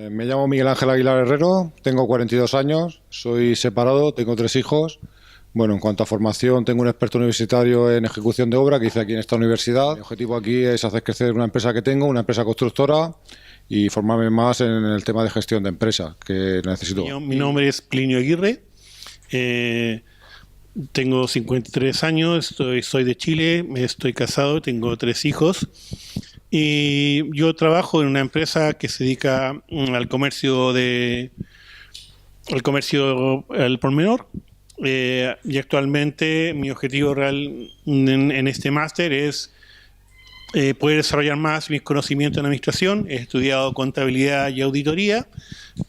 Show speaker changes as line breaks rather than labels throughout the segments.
Me llamo Miguel Ángel Aguilar Herrero, tengo 42 años, soy separado, tengo 3 hijos. Bueno, en cuanto a formación, tengo un experto universitario en ejecución de obra que hice aquí en esta universidad. Mi objetivo aquí es hacer crecer una empresa que tengo, una empresa constructora, y formarme más en el tema de gestión de empresa que necesito.
Mi nombre es Plinio Aguirre, tengo 53 años, soy de Chile, estoy casado, tengo 3 hijos. Y yo trabajo en una empresa que se dedica al comercio al por menor. Y actualmente mi objetivo real en este máster es poder desarrollar más mis conocimientos en administración. He estudiado contabilidad y auditoría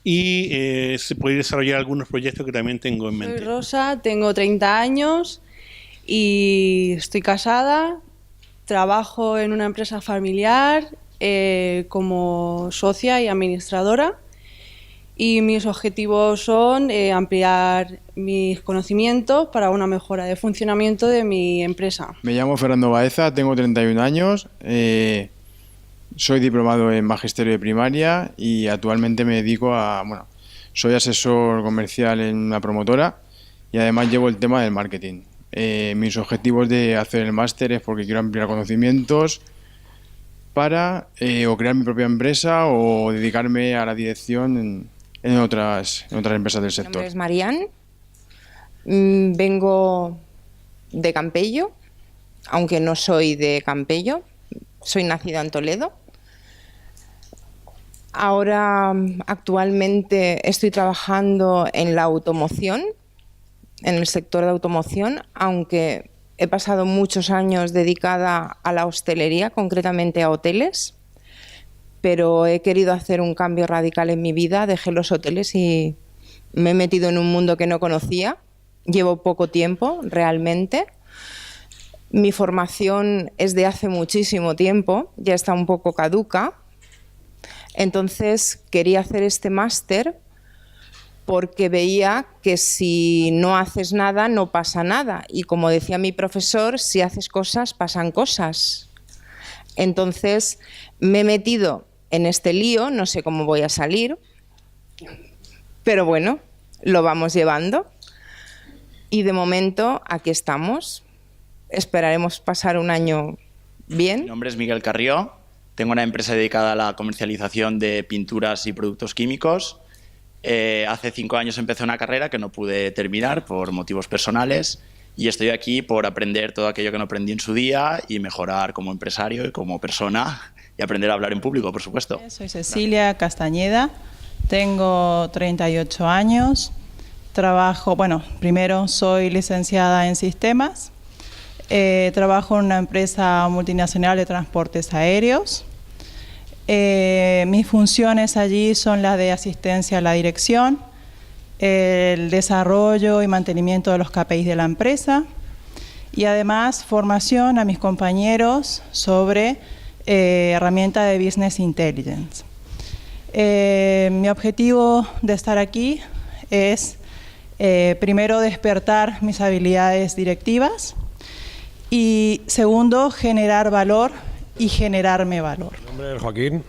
y poder desarrollar algunos proyectos que también tengo en mente.
Soy Rosa, tengo 30 años y estoy casada. Trabajo en una empresa familiar como socia y administradora, y mis objetivos son ampliar mis conocimientos para una mejora de funcionamiento de mi empresa.
Me llamo Fernando Baeza, tengo 31 años, soy diplomado en Magisterio de Primaria y actualmente me dedico soy asesor comercial en una promotora y además llevo el tema del marketing. Mis objetivos de hacer el máster es porque quiero ampliar conocimientos para o crear mi propia empresa o dedicarme a la dirección en otras empresas del sector.
Mi nombre es Marián, vengo de Campello, aunque no soy de Campello, soy nacida en Toledo. Ahora actualmente estoy trabajando en la automoción, en el sector de automoción, aunque he pasado muchos años dedicada a la hostelería, concretamente a hoteles, pero he querido hacer un cambio radical en mi vida, dejé los hoteles y me he metido en un mundo que no conocía. Llevo poco tiempo, realmente. Mi formación es de hace muchísimo tiempo, ya está un poco caduca. Entonces quería hacer este máster porque veía que si no haces nada, no pasa nada. Y como decía mi profesor, si haces cosas, pasan cosas. Entonces me he metido en este lío, no sé cómo voy a salir, pero bueno, lo vamos llevando. Y de momento aquí estamos. Esperaremos pasar un año bien.
Mi nombre es Miguel Carrió, tengo una empresa dedicada a la comercialización de pinturas y productos químicos. Hace 5 años empecé una carrera que no pude terminar por motivos personales y estoy aquí por aprender todo aquello que no aprendí en su día y mejorar como empresario y como persona y aprender a hablar en público, por supuesto.
Soy Cecilia Castañeda, tengo 38 años, primero soy licenciada en sistemas, trabajo en una empresa multinacional de transportes aéreos. Mis funciones allí son las de asistencia a la dirección, el desarrollo y mantenimiento de los KPIs de la empresa y además formación a mis compañeros sobre herramienta de Business Intelligence. Mi objetivo de estar aquí es primero despertar mis habilidades directivas y segundo generar valor y generarme valor.
Mi nombre es Joaquín.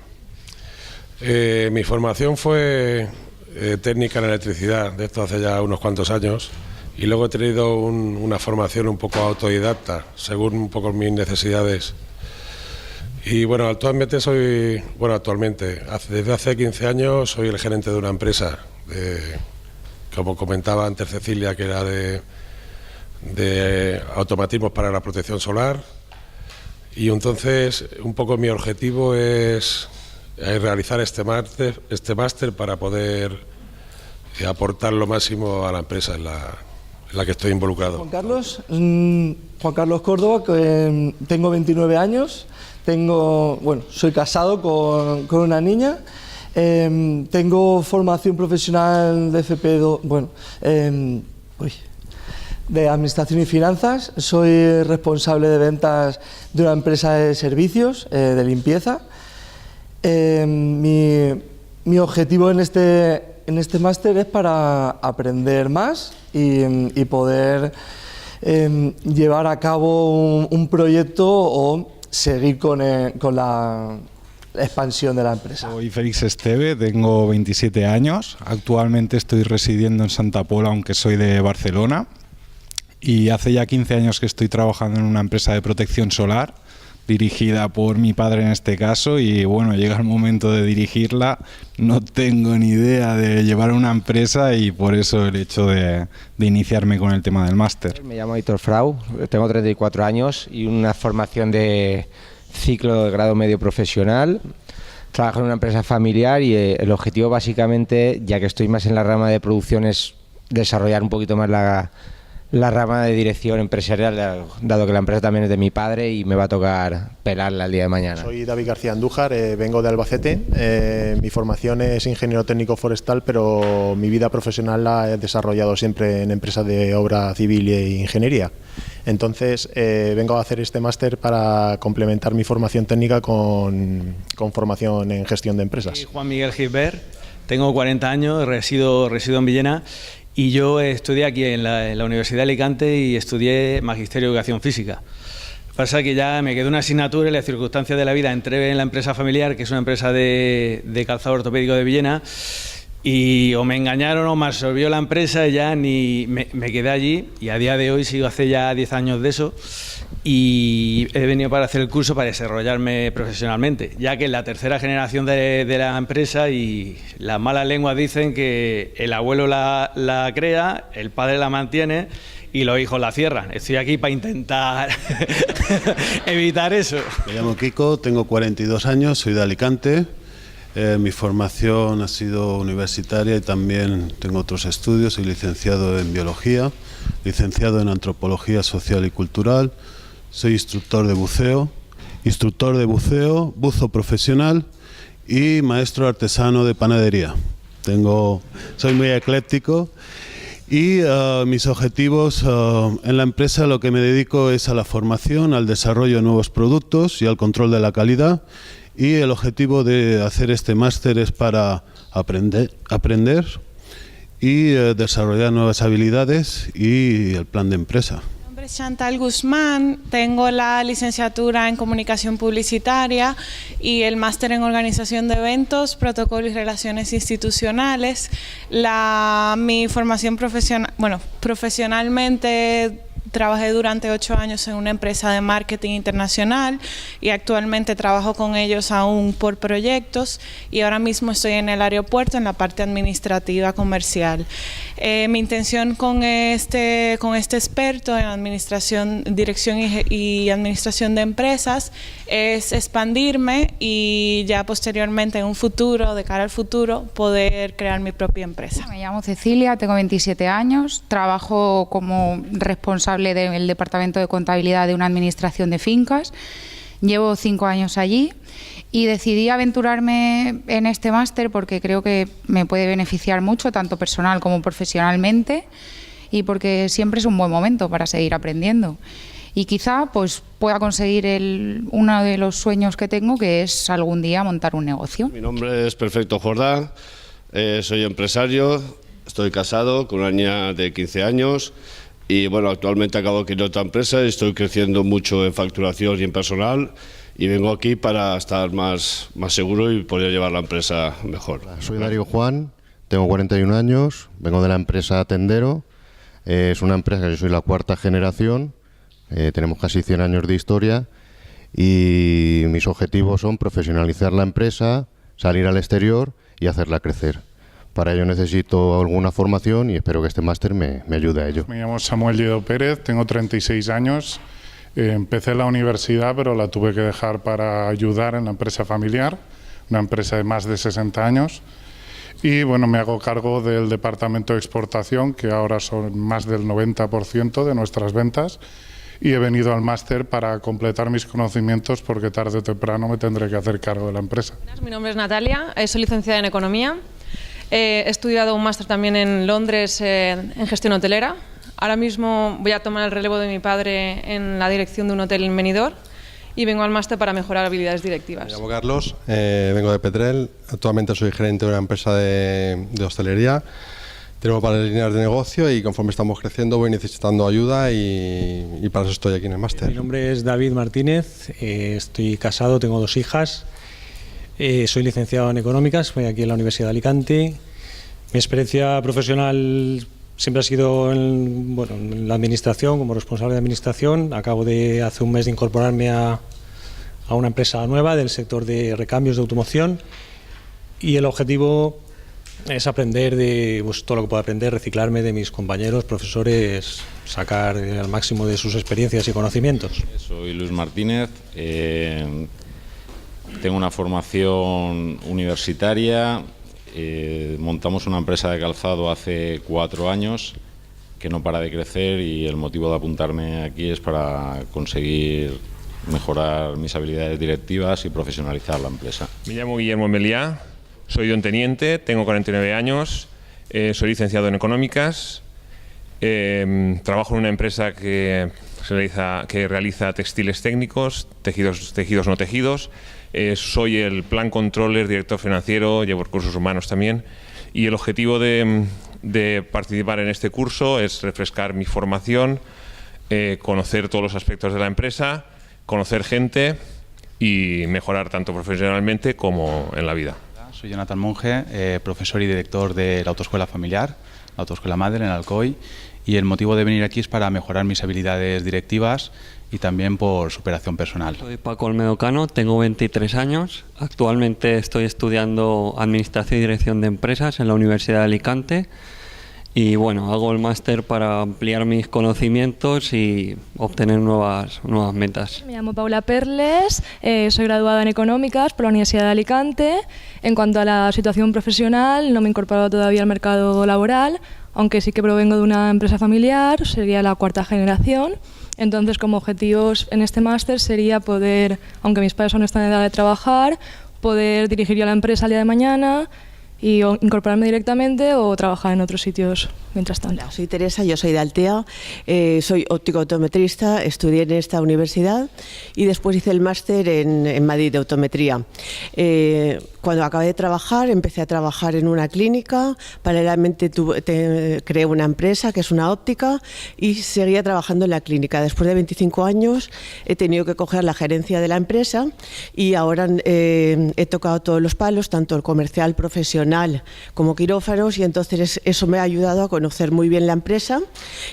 Mi formación fue técnica en electricidad, de esto hace ya unos cuantos años, y luego he tenido una formación un poco autodidacta, según un poco mis necesidades. Y bueno, actualmente desde hace 15 años soy el gerente de una empresa, como comentaba antes Cecilia, que era de automatismos para la protección solar. Y entonces, un poco mi objetivo es realizar este máster para poder aportar lo máximo a la empresa en la que estoy involucrado.
Juan Carlos Córdoba, tengo 29 años, soy casado con una niña, tengo formación profesional de FP2, de Administración y Finanzas, soy responsable de ventas de una empresa de servicios, de limpieza. Mi objetivo en este máster es para aprender más y poder llevar a cabo un proyecto o seguir con expansión de la empresa.
Soy Félix Esteve, tengo 27 años. Actualmente estoy residiendo en Santa Pola, aunque soy de Barcelona. Y hace ya 15 años que estoy trabajando en una empresa de protección solar, dirigida por mi padre en este caso, y bueno, llega el momento de dirigirla, no tengo ni idea de llevar una empresa y por eso el hecho de iniciarme con el tema del máster.
Me llamo Aitor Frau, tengo 34 años y una formación de ciclo de grado medio profesional. Trabajo en una empresa familiar y el objetivo básicamente, ya que estoy más en la rama de producción, es desarrollar un poquito más la rama de dirección empresarial, dado que la empresa también es de mi padre y me va a tocar pelarla el día de mañana.
Soy David García Andújar, vengo de Albacete. Mi formación es ingeniero técnico forestal, pero mi vida profesional la he desarrollado siempre en empresas de obra civil e ingeniería. Entonces vengo a hacer este máster para complementar mi formación técnica con formación en gestión de empresas.
Soy Juan Miguel Gisbert, tengo 40 años, resido en Villena. Y yo estudié aquí en la Universidad de Alicante y estudié Magisterio de Educación Física. Pasa que ya me quedó una asignatura y las circunstancias de la vida. Entré en la empresa familiar, que es una empresa de calzado ortopédico de Villena, y o me engañaron o me absorbió la empresa y ya ni me quedé allí. Y a día de hoy sigo hace ya 10 años de eso y he venido para hacer el curso para desarrollarme profesionalmente, ya que es la tercera generación de la empresa y las malas lenguas dicen que el abuelo la crea, el padre la mantiene y los hijos la cierran. Estoy aquí para intentar evitar eso.
Me llamo Kiko, tengo 42 años, soy de Alicante. Mi formación ha sido universitaria y también tengo otros estudios. Soy licenciado en Biología, licenciado en Antropología Social y Cultural. Soy instructor de buceo, buzo profesional y maestro artesano de panadería. Soy muy ecléctico y mis objetivos en la empresa, lo que me dedico es a la formación, al desarrollo de nuevos productos y al control de la calidad. Y el objetivo de hacer este máster es para aprender y desarrollar nuevas habilidades y el plan de empresa.
Mi nombre es Chantal Guzmán, tengo la licenciatura en Comunicación Publicitaria y el máster en Organización de Eventos, Protocolo y Relaciones Institucionales. Mi formación profesional, profesionalmente trabajé durante 8 años en una empresa de marketing internacional y actualmente trabajo con ellos aún por proyectos y ahora mismo estoy en el aeropuerto en la parte administrativa comercial. Mi intención con este experto en dirección y administración de empresas es expandirme y ya posteriormente en un futuro, de cara al futuro, poder crear mi propia empresa.
Me llamo Cecilia, tengo 27 años, trabajo como responsable del departamento de contabilidad de una administración de fincas. Llevo 5 años allí y decidí aventurarme en este máster porque creo que me puede beneficiar mucho, tanto personal como profesionalmente, y porque siempre es un buen momento para seguir aprendiendo. Y quizá pues pueda conseguir uno de los sueños que tengo, que es algún día montar un negocio.
Mi nombre es Perfecto Jordán, soy empresario, estoy casado con una niña de 15 años. Y bueno, actualmente acabo de crear otra empresa y estoy creciendo mucho en facturación y en personal y vengo aquí para estar más seguro y poder llevar la empresa mejor.
Soy Darío Juan, tengo 41 años, vengo de la empresa Tendero, es una empresa que yo soy la 4ª generación, tenemos casi 100 años de historia y mis objetivos son profesionalizar la empresa, salir al exterior y hacerla crecer. Para ello necesito alguna formación y espero que este máster me ayude a ello.
Me llamo Samuel Lledo Pérez, tengo 36 años. Empecé la universidad, pero la tuve que dejar para ayudar en la empresa familiar, una empresa de más de 60 años. Y bueno, me hago cargo del departamento de exportación, que ahora son más del 90% de nuestras ventas. Y he venido al máster para completar mis conocimientos porque tarde o temprano me tendré que hacer cargo de la empresa.
Mi nombre es Natalia, soy licenciada en Economía. He estudiado un máster también en Londres en gestión hotelera. Ahora mismo voy a tomar el relevo de mi padre en la dirección de un hotel en Benidorm y vengo al máster para mejorar habilidades directivas.
Me llamo Carlos, vengo de Petrel, actualmente soy gerente de una empresa de hostelería. Tenemos varias líneas de negocio y conforme estamos creciendo voy necesitando ayuda y para eso estoy aquí en el máster.
Mi nombre es David Martínez, estoy casado, tengo 2 hijas.
Soy licenciado en Económicas, estoy aquí en la Universidad de Alicante. Mi experiencia profesional siempre ha sido en la administración, como responsable de administración. Acabo de hace un mes de incorporarme a una empresa nueva del sector de recambios de automoción y el objetivo es aprender todo lo que pueda aprender, reciclarme de mis compañeros, profesores, sacar al máximo de sus experiencias y conocimientos.
Soy Luis Martínez, tengo una formación universitaria, montamos una empresa de calzado hace 4 años que no para de crecer y el motivo de apuntarme aquí es para conseguir mejorar mis habilidades directivas y profesionalizar la empresa.
Me llamo Guillermo Meliá, soy donteniente, tengo 49 años, soy licenciado en Económicas, trabajo en una empresa que realiza textiles técnicos, tejidos no tejidos, soy el plan controller, director financiero, llevo recursos humanos también y el objetivo de participar en este curso es refrescar mi formación, conocer todos los aspectos de la empresa, conocer gente y mejorar tanto profesionalmente como en la vida.
Soy Jonathan Monge, profesor y director de la Autoescuela Familiar, la Autoescuela Madre en Alcoy, y el motivo de venir aquí es para mejorar mis habilidades directivas y también por superación personal.
Soy Paco Olmedo Cano, tengo 23 años, actualmente estoy estudiando Administración y Dirección de Empresas en la Universidad de Alicante. Y bueno, hago el máster para ampliar mis conocimientos y obtener nuevas metas.
Me llamo Paula Perles, soy graduada en Económicas por la Universidad de Alicante. En cuanto a la situación profesional, no me he incorporado todavía al mercado laboral, aunque sí que provengo de una empresa familiar, sería la 4ª generación. Entonces, como objetivos en este máster sería poder, aunque mis padres aún no están en edad de trabajar, poder dirigir yo la empresa el día de mañana y o incorporarme directamente o trabajar en otros sitios mientras tanto.
Hola, soy Teresa, yo soy de Altea, soy óptico-optometrista, estudié en esta universidad y después hice el máster en Madrid de optometría. Cuando acabé de trabajar, empecé a trabajar en una clínica, paralelamente creé una empresa que es una óptica y seguía trabajando en la clínica. Después de 25 años he tenido que coger la gerencia de la empresa y ahora he tocado todos los palos, tanto el comercial, profesional como quirófanos, y entonces eso me ha ayudado a conocer muy bien la empresa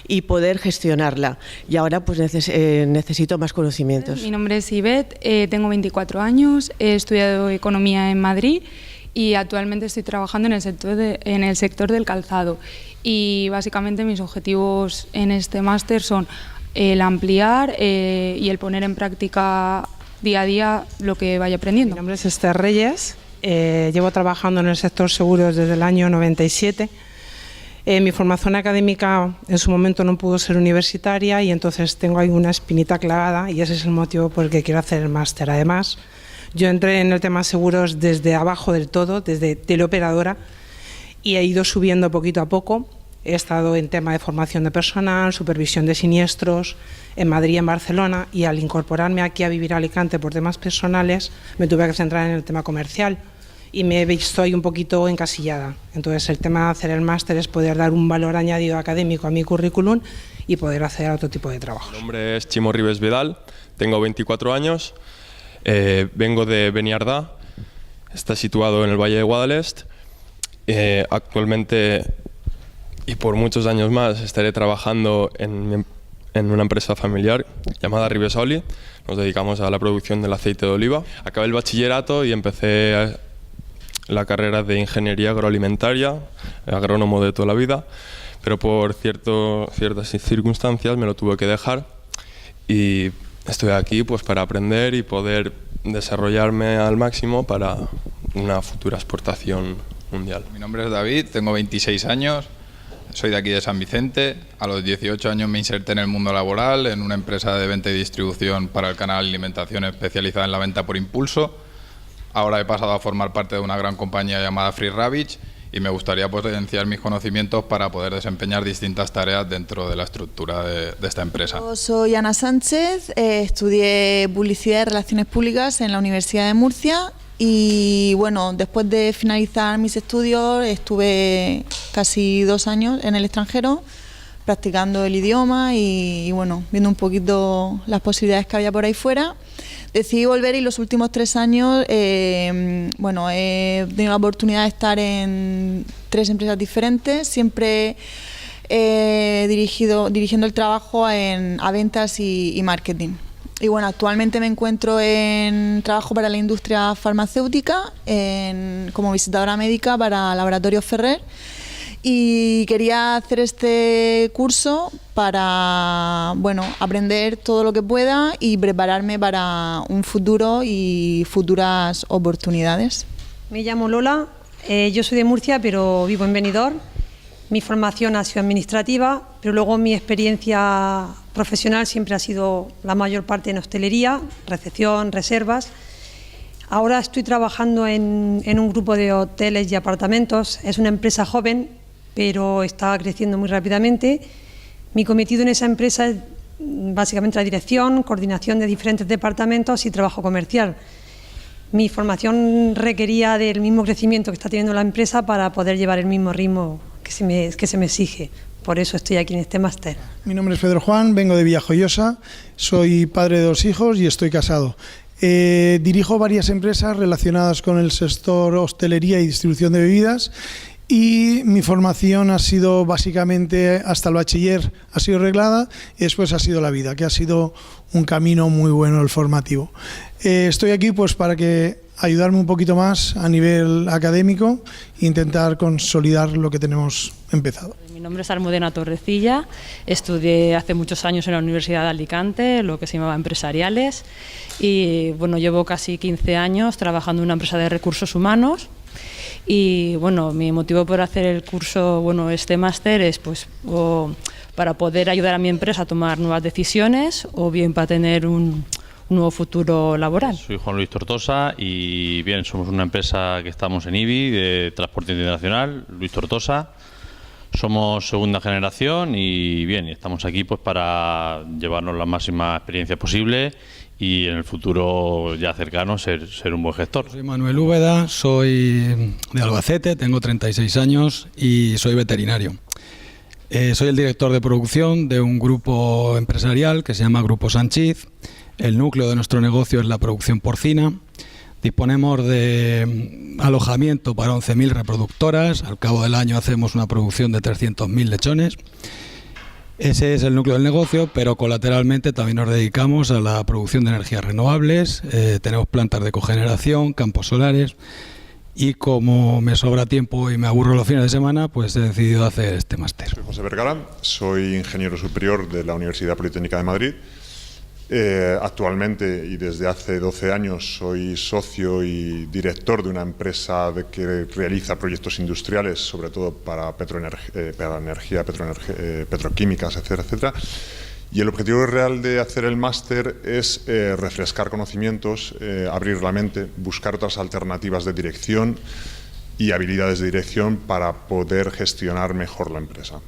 y poder gestionarla. Y ahora pues necesito más conocimientos.
Mi nombre es Ivette, tengo 24 años, he estudiado Economía en Madrid y actualmente estoy trabajando en el sector del calzado. Y básicamente mis objetivos en este máster son el ampliar y el poner en práctica día a día lo que vaya aprendiendo.
Mi nombre es Esther Reyes, llevo trabajando en el sector seguros desde el año 97. Mi formación académica en su momento no pudo ser universitaria y entonces tengo ahí una espinita clavada y ese es el motivo por el que quiero hacer el máster. Además, yo entré en el tema seguros desde abajo del todo, desde teleoperadora, y he ido subiendo poquito a poco. He estado en tema de formación de personal, supervisión de siniestros, en Madrid y en Barcelona, y al incorporarme aquí a vivir a Alicante por temas personales, me tuve que centrar en el tema comercial y me he visto ahí un poquito encasillada. Entonces el tema de hacer el máster es poder dar un valor añadido académico a mi currículum y poder hacer otro tipo de trabajo.
Mi nombre es Chimo Ribes Vidal, tengo 24 años, vengo de Beniardá, está situado en el Valle de Guadalest. Actualmente y por muchos años más estaré trabajando en una empresa familiar llamada Ribes Oli. Nos dedicamos a la producción del aceite de oliva. Acabé el bachillerato y empecé la carrera de ingeniería agroalimentaria, agrónomo de toda la vida, pero por ciertas circunstancias me lo tuve que dejar y estoy aquí pues para aprender y poder desarrollarme al máximo para una futura exportación mundial.
Mi nombre es David, tengo 26 años, soy de aquí de San Vicente. A los 18 años me inserté en el mundo laboral en una empresa de venta y distribución para el canal alimentación especializada en la venta por impulso. Ahora he pasado a formar parte de una gran compañía llamada Free Ravage y me gustaría potenciar mis conocimientos para poder desempeñar distintas tareas dentro de la estructura de esta empresa.
Yo soy Ana Sánchez, estudié Publicidad y Relaciones Públicas en la Universidad de Murcia y bueno, después de finalizar mis estudios estuve casi 2 años en el extranjero practicando el idioma y bueno, viendo un poquito las posibilidades que había por ahí fuera. Decidí volver y los últimos 3 años, bueno, he tenido la oportunidad de estar en 3 empresas diferentes, siempre dirigiendo el trabajo a ventas y marketing. Y bueno, actualmente me encuentro en trabajo para la industria farmacéutica, como visitadora médica para Laboratorios Ferrer. Y quería hacer este curso para, bueno, aprender todo lo que pueda y prepararme para un futuro y futuras oportunidades.
Me llamo Lola, yo soy de Murcia, pero vivo en Benidorm. Mi formación ha sido administrativa, pero luego mi experiencia profesional siempre ha sido la mayor parte en hostelería, recepción, reservas. Ahora estoy trabajando en un grupo de hoteles y apartamentos. Es una empresa joven, pero está creciendo muy rápidamente. Mi cometido en esa empresa es básicamente la dirección, coordinación de diferentes departamentos y trabajo comercial. Mi formación requería del mismo crecimiento que está teniendo la empresa para poder llevar el mismo ritmo que se me exige. Por eso estoy aquí en este máster.
Mi nombre es Pedro Juan, vengo de Villajoyosa, soy padre de 2 hijos y estoy casado. Dirijo varias empresas relacionadas con el sector hostelería y distribución de bebidas. Y mi formación ha sido básicamente, hasta el bachiller ha sido reglada y después ha sido la vida, que ha sido un camino muy bueno el formativo. Estoy aquí pues para ayudarme un poquito más a nivel académico e intentar consolidar lo que tenemos empezado.
Mi nombre es Almudena Torrecilla, estudié hace muchos años en la Universidad de Alicante, lo que se llamaba Empresariales, y bueno, llevo casi 15 años trabajando en una empresa de recursos humanos. Y bueno, mi motivo por hacer el curso, bueno, este máster es pues para poder ayudar a mi empresa a tomar nuevas decisiones o bien para tener un nuevo futuro laboral.
Soy Juan Luis Tortosa y bien, somos una empresa que estamos en IBI de transporte internacional, Luis Tortosa. Somos segunda generación y bien, estamos aquí pues para llevarnos la máxima experiencia posible y en el futuro ya cercano ser un buen gestor.
Soy Manuel Úbeda, soy de Albacete, tengo 36 años y soy veterinario. Soy el director de producción de un grupo empresarial que se llama Grupo Sanchiz. El núcleo de nuestro negocio es la producción porcina. Disponemos de alojamiento para 11.000 reproductoras. Al cabo del año hacemos una producción de 300.000 lechones. Ese es el núcleo del negocio, pero colateralmente también nos dedicamos a la producción de energías renovables. Tenemos plantas de cogeneración, campos solares y como me sobra tiempo y me aburro los fines de semana, pues he decidido hacer este máster.
Soy José Vergara, soy ingeniero superior de la Universidad Politécnica de Madrid. Actualmente y desde hace 12 años soy socio y director de una empresa que realiza proyectos industriales, sobre todo para petroquímicas, etcétera, etcétera. Y el objetivo real de hacer el máster es refrescar conocimientos, abrir la mente, buscar otras alternativas de dirección y habilidades de dirección para poder gestionar mejor la empresa.